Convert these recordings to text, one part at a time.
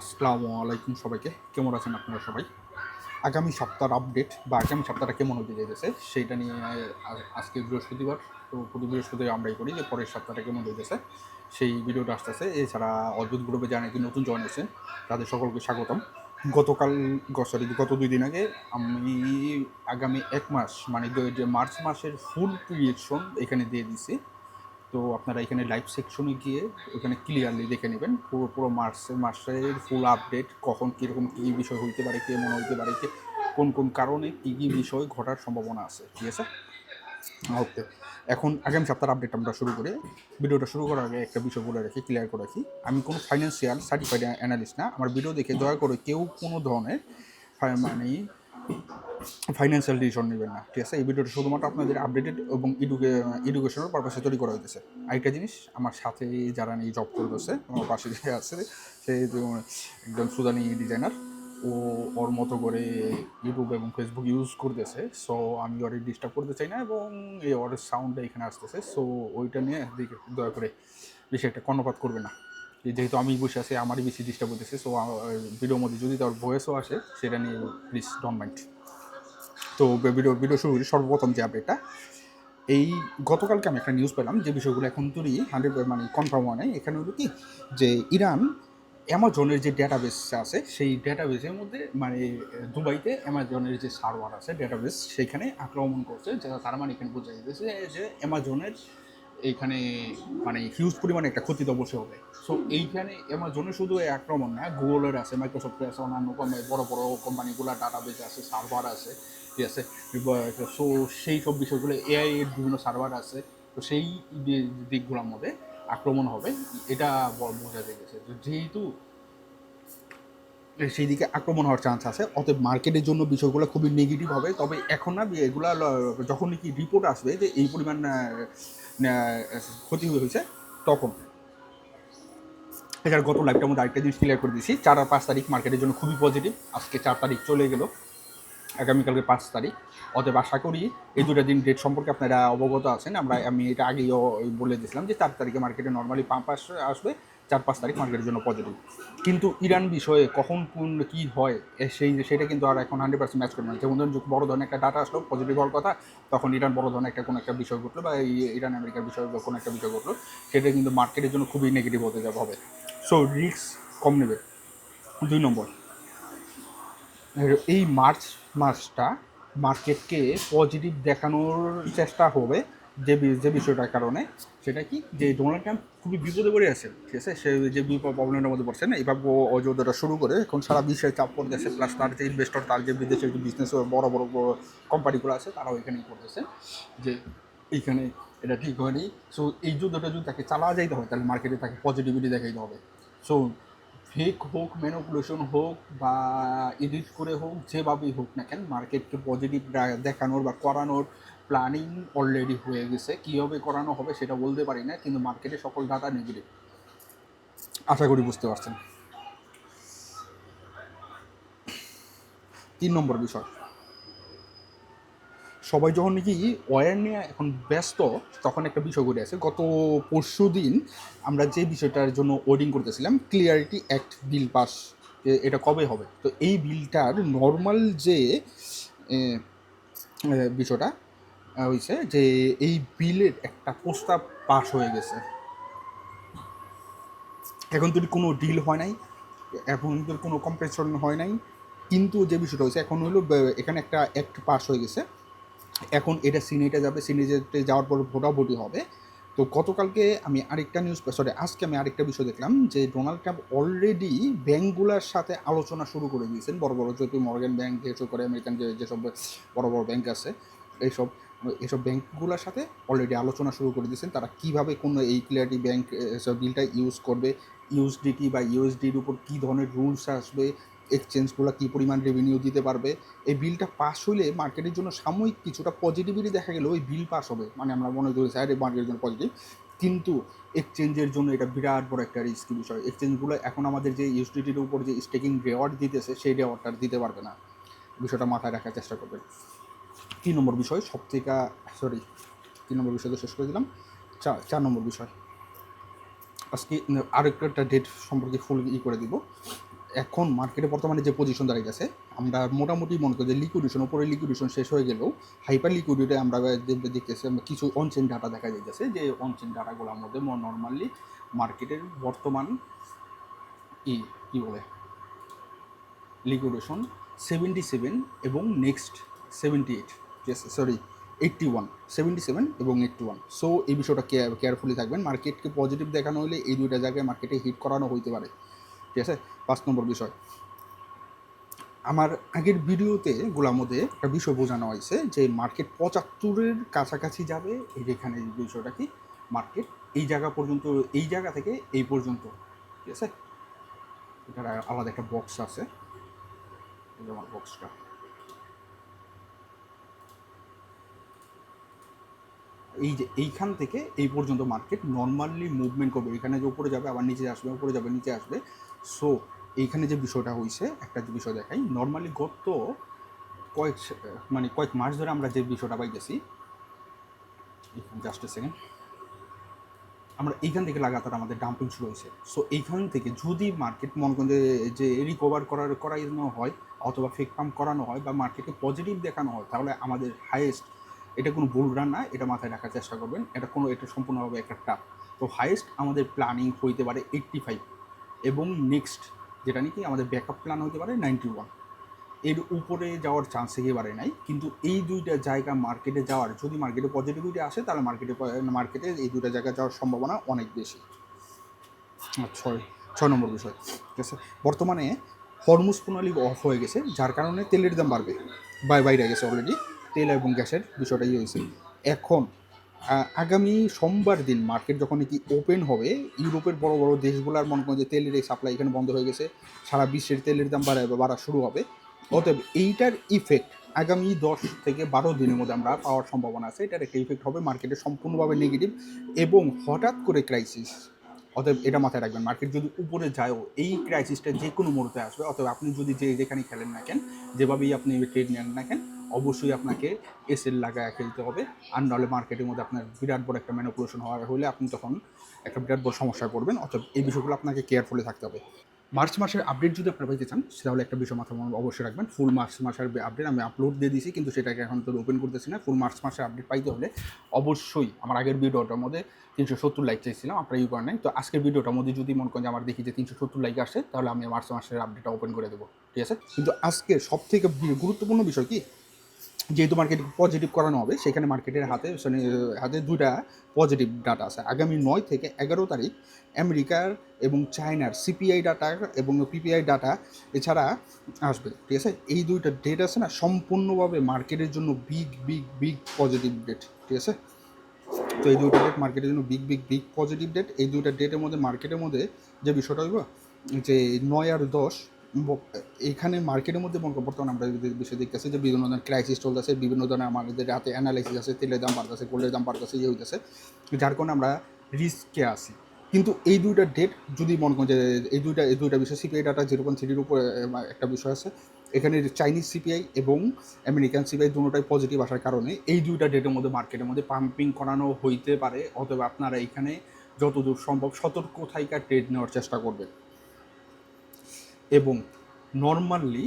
আসসালামু আলাইকুম সবাইকে। কেমন আছেন আপনারা সবাই? আগামী সপ্তাহের আপডেট বা আগামী সপ্তাহটা কেমন হতে যাইতেছে সেইটা নিয়ে আজকে বৃহস্পতিবার। তো প্রতি বৃহস্পতিবার আমরাই করি যে পরের সপ্তাহটা কেমন হইতেছে সেই ভিডিওটা আসতেছে। এছাড়া অদ্ভুত গ্রুপে যারা নাকি নতুন জয়েন হয়েছেন তাদের সকলকে স্বাগতম। গত 2 দিন আগে আমি আগামী 1 মাস মানে যে মার্চ মাসের ফুল প্রিডিকশন এখানে দিয়ে দিছি। তো আপনারা এখানে লাইভ সেকশনে গিয়ে ওখানে ক্লিয়ারলি দেখে নেবেন পুরো পুরো মাসের ফুল আপডেট, কখন কীরকম কী বিষয় হইতে পারে, কেমন হইতে পারে, কোন কোন কারণে কী কী বিষয় ঘটার সম্ভাবনা আছে। ঠিক আছে, ওকে। এখন আগামী সপ্তাহের আপডেট আমরা শুরু করি। ভিডিওটা শুরু করার আগে একটা বিষয় বলে রাখি, ক্লিয়ার করে রাখি, আমি কোনো ফাইন্যান্সিয়াল সার্টিফাইড অ্যানালিস্ট না। আমার ভিডিও দেখে দয়া করে কেউ কোনো ধরনের মানে ফাইন্যান্সিয়াল ডিসিশন নেবেন না। ঠিক আছে, এই ভিডিওটা শুধুমাত্র আপনাদের আপডেটেড এবং এডুকেশনাল পারপাসে তৈরি করা হয়েছে। আরেকটা জিনিস, আমার সাথে যারা নিয়ে জব করতেছে, আমার পাশে যে আছে সে একজন সুদানি ডিজাইনার, ও ওর মতো করে ইউটিউব এবং ফেসবুক ইউজ করতেছে। সো আমি ওর ডিস্টার্ব করতে চাই না এবং এই ওর সাউন্ডটা এখানে আসতেছে। সো ওইটা নিয়ে দয়া করে বেশি একটা কর্ণপাত করবে না। যেহেতু আমি বসে আছি, আমারই বেশি ডিস্টার্ব হতেছে। সো ভিডিওর মধ্যে যদি তার ভয়েসও আসে সেটা নিয়ে প্লিজ ডোন্ট মাইন্ড। তো ভিডিও শুরু করি। সর্বপ্রথম যে আপডেটটা, এই গতকালকে আমি একটা নিউজ পেলাম যে বিষয়গুলো এখন তুই 100 মানে কনফার্ম হয় নাই। এখানে হলো কি যে ইরান অ্যামাজনের যে ডেটাবেস আছে সেই ডেটাবেসের মধ্যে মানে দুবাইতে অ্যামাজনের যে সার্ভার আছে ডেটাবেস সেইখানে আক্রমণ করছে। তার মানে এখানে বোঝা যাচ্ছে যে অ্যামাজনের এইখানে মানে হিউজ পরিমাণে একটা ক্ষতি তো অবশ্যই হবে। সো এইখানে অ্যামাজনের শুধু এই আক্রমণ না, গুগলের আছে, মাইক্রোসফটের আছে, অন্যান্য বড় বড় কোম্পানিগুলো ডাটাবেস আছে, সার্ভার আছে। ঠিক আছে, সো সেই সব বিষয়গুলো এআই এর বিভিন্ন সার্ভার আছে। তো সেই দিকগুলোর মধ্যে আক্রমণ হবে এটা বোঝা গেছে। যেহেতু সেই দিকে আক্রমণ হওয়ার চান্স আছে, অতএব মার্কেটের জন্য বিষয়গুলো খুবই নেগেটিভ হবে। তবে এখন না, এগুলা যখন নাকি রিপোর্ট আসবে যে এই পরিমাণ ক্ষতি হয়েছে তখন। এছাড়া গত লাইভটার মধ্যে আরেকটা জিনিস ক্লিয়ার করে দিয়েছি, 4 আর 5 তারিখ মার্কেটের জন্য খুবই পজিটিভ। আজকে 4 তারিখ চলে গেল, আগামীকালকে 5 তারিখ। অতএব আশা করি এই 2টা দিন ডেট সম্পর্কে আপনারা অবগত আছেন। আমি এটা আগেই বলে দিয়েছিলাম যে 4 তারিখে মার্কেটে নর্মালি পাম্প আসবে, 4-5 তারিখ মার্কেটের জন্য পজিটিভ। কিন্তু ইরান বিষয়ে কখন কোন কী হয় সেটা কিন্তু আর এখন 100% ম্যাচ করবে না। যেমন ধরুন বড় ধরনের একটা ডাটা আসলো পজিটিভ হওয়ার কথা, তখন ইরান বড় ধরনের কোনো একটা বিষয় ঘটলো বা ইরান আমেরিকার বিষয়ে কোনো একটা বিষয় ঘটলো, সেটা কিন্তু মার্কেটের জন্য খুবই নেগেটিভ হতে হবে। সো রিস্ক কম নেবে। 2 নম্বর, এই মার্চ মাসটা মার্কেটকে পজিটিভ দেখানোর চেষ্টা হবে যে বিষয়টার কারণে, সেটা কি যে ডোনাল্ড ট্রাম্প খুবই বিপদে পড়ে আছে। ঠিক আছে, সে যে প্রবলেমের মধ্যে পড়ছে না, এইভাবে অযোধ্যাটা শুরু করে এখন সারা বিশ্বের চাপ পড়তেছে। প্লাস তার যে ইনভেস্টর, তার যে বিদেশের যে বিজনেস বড় বড় কোম্পানিগুলো আছে তারাও এখানেই করতেছে যে এইখানে এটা ঠিক হয়নি। সো এই যুদ্ধটা যদি তাকে চালা যাইতে হয় তাহলে মার্কেটে তাকে পজিটিভিটি দেখাইতে হবে। সো ফেক হোক, ম্যানিপুলেশন হোক বা এডিট করে হোক, যেভাবেই হোক না কেন, মার্কেটকে পজিটিভ দেখানোর বা করানোর প্ল্যানিং অলরেডি হয়ে গেছে। কীভাবে করানো হবে সেটা বলতে পারি না, কিন্তু মার্কেটে সকল ডাটা নেগেটিভ, আশা করি বুঝতে পারছেন। 3 নম্বর বিষয়, সবাই যখন নাকি ওয়্যার নিয়ে এখন ব্যস্ত, তখন একটা বিষয় ঘটে আছে। গত পরশু দিন আমরা যে বিষয়টার জন্য ওয়েটিং করতেছিলাম, ক্লিয়ারিটি অ্যাক্ট বিল পাস, এটা কবে হবে। তো এই বিলটার নর্মাল যে বিষয়টা হয়েছে যে এই বিলের একটা প্রস্তাব পাস হয়ে গেছে। এখন তো কোনো ডিল হয় নাই, এখন তো কোনো কম্পেনসেশন হয় নাই, কিন্তু যে বিষয়টা হয়েছে এখন হলো এখানে একটা অ্যাক্ট পাস হয়ে গেছে। এখন এটা সিনেটে যাবে, সিনেটে যাওয়ার পর ভোটাভুটি হবে। তো গতকালকে আমি আরেকটা আজকে আমি আরেকটা বিষয় দেখলাম যে ডোনাল্ড ট্রাম্প অলরেডি ব্যাঙ্কগুলোর সাথে আলোচনা শুরু করে দিয়েছেন। বড় বড় জেপি মর্গান ব্যাংক, যেসব করে আমেরিকান যেসব বড় বড় ব্যাংক আছে, এইসব এইসব ব্যাংকগুলোর সাথে অলরেডি আলোচনা শুরু করে দিয়েছেন তারা কীভাবে কোনো এই ক্লিয়ারিটি ব্যাংক বিলটা ইউজ করবে, ইউএসডিটি বা ইউএসডির উপর কী ধরনের রুলস আসবে, এক্সচেঞ্জগুলো কী পরিমাণ রেভিনিউ দিতে পারবে। এই বিলটা পাস হলে মার্কেটের জন্য সাময়িক কিছুটা পজিটিভিটি দেখা গেলেও ওই বিল পাস হবে, মানে আমরা মনে করি স্যার মার্কেটের জন্য পজিটিভ, কিন্তু এক্সচেঞ্জের জন্য এটা বিরাট বড় একটা রিস্কি বিষয়। এক্সচেঞ্জগুলো এখন আমাদের যে ইউএসডিটির উপর যে স্টেকিং রেওয়ার্ড দিতেছে সেই রেওয়ার্ডটা দিতে পারবে না, বিষয়টা মাথায় রাখার চেষ্টা করবেন। 3 নম্বর বিষয় সবথেকে, 3 নম্বর বিষয় তো শেষ করে দিলাম। 4 নম্বর বিষয়, আজকে আরেকটা ডেট সম্পর্কে ফুল করে দিব। এখন মার্কেটে বর্তমানে যে পজিশন দাঁড়িয়ে গেছে, আমরা মোটামুটি মনে করি যে লিকুইডেশন, উপরে লিকুইডেশন শেষ হয়ে গেলেও হাইপার লিকুইডিটি আমরা দেখতেছি, কিছু অনচেন ডাটা দেখা যাইতেছে, যে অনচেন ডাটাগুলোর মধ্যে নর্মালি মার্কেটের বর্তমান কী বলে লিকুইডেশন 77 এবং নেক্সট 78, সরি 81, 77 এবং 81। সো এই বিষয়টা কেয়ারফুলি থাকবেন। মার্কেটকে পজিটিভ দেখানো হলে এই দুইটা জায়গায় মার্কেটে হিট করানো হইতে পারে, ঠিক আছে। 5 নম্বর বিষয়, আমার আগের ভিডিওতে গুলার মধ্যে একটা বিষয় বোঝানো হয়েছে যে মার্কেট 75-এর কাছাকাছি যাবে। এখানে বিষয়টা কি, মার্কেট এই জায়গা পর্যন্ত, এই জায়গা থেকে এই পর্যন্ত, ঠিক আছে। এটার আলাদা একটা বক্স আছে, আমার বক্সটা এই যে এইখান থেকে এই পর্যন্ত মার্কেট নর্মালি মুভমেন্ট করবে। এখানে যে উপরে যাবে আবার নিচে আসবে, উপরে যাবে নিচে আসবে। সো এইখানে যে বিষয়টা হয়েছে, একটা যে বিষয় দেখাই, নর্মালি গত কয়েক মাস ধরে আমরা যে বিষয়টা পাইতেছি, জাস্ট এ সেকেন্ড, আমরা এইখান থেকে লাগাতার আমাদের ডাম্পিং শুরু হয়েছে। সো এইখান থেকে যদি মার্কেট মনে করেন যে রিকভার করানো হয় অথবা ফেক পাম্প করানো হয় বা মার্কেটকে পজিটিভ দেখানো হয়, তাহলে আমাদের হাইয়েস্ট, এটা কোনো ভুল রান না, এটা মাথায় রাখার চেষ্টা করবেন, এটা সম্পূর্ণভাবে একটা টাপ। তো হাইয়েস্ট আমাদের প্ল্যানিং হইতে পারে 85, এবং নেক্সট যেটা নাকি আমাদের ব্যাকআপ প্ল্যান হতে পারে 91। এর উপরে যাওয়ার চান্স একেবারে নাই। কিন্তু এই দুইটা জায়গা মার্কেটে যাওয়ার, যদি মার্কেটে পজিটিভিটি আসে তাহলে মার্কেটে এই দুইটা জায়গায় যাওয়ার সম্ভাবনা অনেক বেশি। 6 নম্বর বিষয়, ঠিক আছে। বর্তমানে হরমুজ প্রণালী অফ হয়ে গেছে, যার কারণে তেলের দাম বাড়বে, বাইরে গেছে অলরেডি, তেল এবং গ্যাসের বিষয়টাই হয়েছে। এখন আগামী সোমবার দিন মার্কেট যখন কি ওপেন হবে, ইউরোপের বড় বড় দেশগুলোর মনে করেন যে তেলের এই সাপ্লাই এখানে বন্ধ হয়ে গেছে, সারা বিশ্বের তেলের দাম বাড়া শুরু হবে। অতএব এইটার ইফেক্ট আগামী 10 থেকে 12 দিনের মধ্যে আমরা পাওয়ার সম্ভাবনা আছে। এটার একটা ইফেক্ট হবে মার্কেটে সম্পূর্ণভাবে নেগেটিভ এবং হঠাৎ করে ক্রাইসিস। অতএব এটা মাথায় রাখবেন, মার্কেট যদি উপরে যায়ও এই ক্রাইসিসটা যে কোনো মুহূর্তে আসবে। অতএব আপনি যদি যেখানে খেলেন না কেন, যেভাবেই আপনি ট্রেড নেন না কেন, অবশ্যই আপনাকে এসএল লাগায় খেলতে হবে। আর নাহলে মার্কেটের মধ্যে আপনার বিরাট বড় একটা ম্যানিপুলেশন হলে আপনি তখন একটা বিরাট বড় সমস্যায় পড়বেন। অতএব এই বিষয়গুলো আপনাকে কেয়ারফুলি থাকতে হবে। মার্চ মাসের আপডেট যদি আপনারা পেতে চান, তাহলে একটা বিষয় মাথা অবশ্যই রাখবেন, ফুল মার্চ মাসের আপডেট আমি আপলোড দিয়ে দিয়েছি, কিন্তু সেটাকে এখন তো ওপেন করতেছি না। ফুল মার্চ মাসের আপডেট পাইতে হলে অবশ্যই আমার আগের ভিডিওটার মধ্যে 370 লাইক চাইছিলাম, আপনারা ইউ করেন নাই। তো আজকের ভিডিওটার মধ্যে যদি মনে করেন যে আমার দেখি যে 370 লাইক আসে, তাহলে আমি মার্চ মাসের আপডেটটা ওপেন করে দেবো, ঠিক আছে। কিন্তু আজকে সব থেকে গুরুত্বপূর্ণ বিষয় কি, যেহেতু মার্কেট পজিটিভ করানো হবে, সেখানে মার্কেটের হাতে দুইটা পজিটিভ ডাটা আছে। আগামী 9 থেকে 11 তারিখ আমেরিকার এবং চায়নার সিপিআই ডাটা এবং পিপিআই ডাটা এছাড়া আসবে, ঠিক আছে। এই দুইটা ডেট আছে না, সম্পূর্ণভাবে মার্কেটের জন্য বিগ পজিটিভ ডেট, ঠিক আছে। তো এই দুইটা ডেট মার্কেটের জন্য বিগ পজিটিভ ডেট। এই দুইটা ডেটের মধ্যে মার্কেটের মধ্যে যে বিষয়টা হইব যে 9 আর 10, এখানে মার্কেটের মধ্যে বর্তমানে আমরা বিষয় দেখতেছি যে বিভিন্ন ধরনের ক্রাইসিস চলতেছে, বিভিন্ন ধরনের আমাদের হাতে অ্যানালাইসিস আছে, তেলের দাম বাড়তেছে, গোল্ডের দাম বাড়তেছে, ইয়ে হইতেছে, যার কারণে আমরা রিস্কে আসি। কিন্তু এই দুইটা ডেট যদি মনে করেন যে এই দুইটা বিষয়, সিপিআই ডাটা 0.3-র উপরে একটা বিষয় আছে, এখানে চাইনিজ সিপিআই এবং আমেরিকান সিপিআই দুটোটাই পজিটিভ আসার কারণে এই দুইটা ডেটের মধ্যে মার্কেটের মধ্যে পাম্পিং করানো হইতে পারে। অথবা আপনারা এখানে যতদূর সম্ভব সতর্ক থাইকা ট্রেড নেওয়ার চেষ্টা করবেন। এবং নর্মালি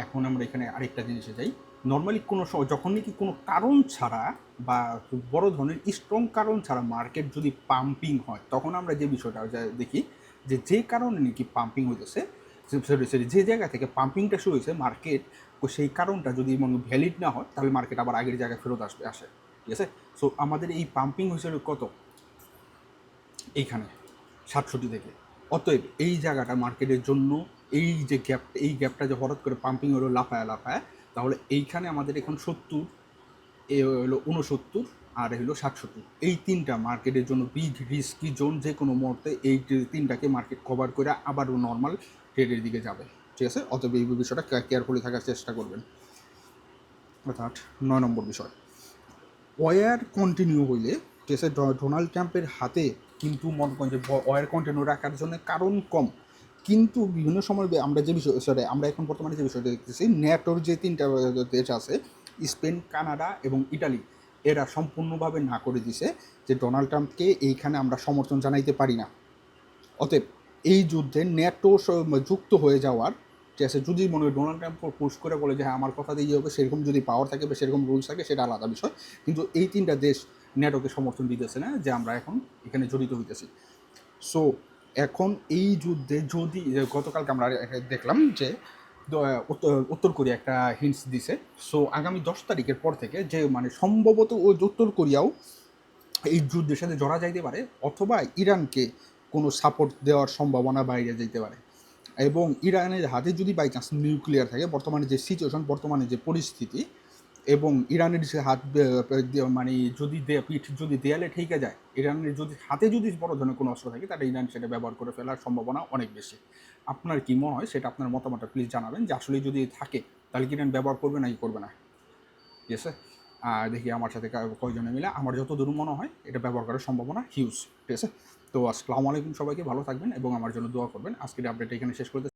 এখন আমরা এখানে আরেকটা জিনিসে যাই, নর্মালি কোনো যখন নাকি কোনো কারণ ছাড়া বা বড় ধরনের স্ট্রং কারণ ছাড়া মার্কেট যদি পাম্পিং হয়, তখন আমরা যে বিষয়টা দেখি যে কারণে নাকি পাম্পিং হইতেছে, যে জায়গা থেকে পাম্পিংটা শুরু হয়েছে মার্কেট, সেই কারণটা যদি ভ্যালিড না হয়, তাহলে মার্কেট আবার আগের জায়গায় ফেরত আসে, ঠিক আছে। সো আমাদের এই পাম্পিং হয়েছে কত, এইখানে 67 থেকে। অতএব এই জায়গাটা মার্কেটের জন্য, এই গ্যাপটা যে হঠাৎ করে পাম্পিং হলো লাফায়, তাহলে এইখানে আমাদের এখন 70, এ হলো 69, আর হলো 67, এই তিনটা মার্কেটের জন্য বিগ রিস্কি জোন। যে কোনো মুহূর্তে এই তিনটাকে মার্কেট কভার করে আবারও নর্মাল ট্রেডের দিকে যাবে, ঠিক আছে। অতএব এই বিষয়টা কেয়ারফুলি থাকার চেষ্টা করবেন। অর্থাৎ 9 নম্বর বিষয়, ওয়ার কন্টিনিউ হইলে, ঠিক আছে, ডোনাল্ড ট্রাম্পের হাতে কিন্তু মনে করেন যে ওয়ার কন্টিনিউ রাখার জন্য কারণ কম, কিন্তু বিভিন্ন সময় আমরা যে বিষয় আমরা এখন বর্তমানে যে বিষয়টা দেখতেছি, ন্যাটোর যে 3টা দেশ আছে, স্পেন, কানাডা এবং ইটালি, এরা সম্পূর্ণভাবে না করে দিছে যে ডোনাল্ড ট্রাম্পকে এইখানে আমরা সমর্থন জানাইতে পারি না। অতএব এই যুদ্ধে ন্যাটো যুক্ত হয়ে যাওয়ার, ঠিক আছে, যদি মনে হয় ডোনাল্ড ট্রাম্প পুশ করে বলে যে হ্যাঁ আমার কথা দিয়ে হবে, সেরকম যদি পাওয়ার থাকে বা সেরকম রুলস থাকে, সেটা আলাদা বিষয়। কিন্তু এই তিনটা দেশ ন্যাটোকে সমর্থন দিতেছে না যে আমরা এখন এখানে জড়িত হইতেছি। সো এখন এই যুদ্ধে যদি গতকালকে আমরা দেখলাম যে উত্তর কোরিয়া একটা হিন্টস দিছে। সো আগামী 10 তারিখের পর থেকে যে মানে সম্ভবত ওই উত্তর কোরিয়াও এই যুদ্ধের সাথে জড়া যাইতে পারে, অথবা ইরানকে কোনো সাপোর্ট দেওয়ার সম্ভাবনা বাইরে যেতে পারে। এবং ইরানের হাতে যদি বাই চান্স নিউক্লিয়ার থাকে, বর্তমানে যে সিচুয়েশন, বর্তমানে যে পরিস্থিতি, এবং ইরানের যে হাত মানে যদি পিঠ যদি দেয়ালে ঠেকে যায়, ইরানের যদি হাতে যদি বড় ধরনের কোনো অস্ত্র থাকে, তাহলে ইরান সেটা ব্যবহার করে ফেলার সম্ভাবনা অনেক বেশি। আপনার কি মনে হয় সেটা আপনার মতামতটা প্লিজ জানাবেন, যে আসলে যদি থাকে তাহলে কি ইরান ব্যবহার করবে নাকি করবে না। ঠিক আছে, আর দেখি আমার সাথে কয়জনে মিলে, আমার যতদূর মনে হয় এটা ব্যবহার করার সম্ভাবনা হিউজ। ঠিক আছে, তো আসসালামু আলাইকুম, সবাইকে ভালো থাকবেন এবং আমার জন্য দোয়া করবেন। আজকের আপডেট এখানে শেষ করতে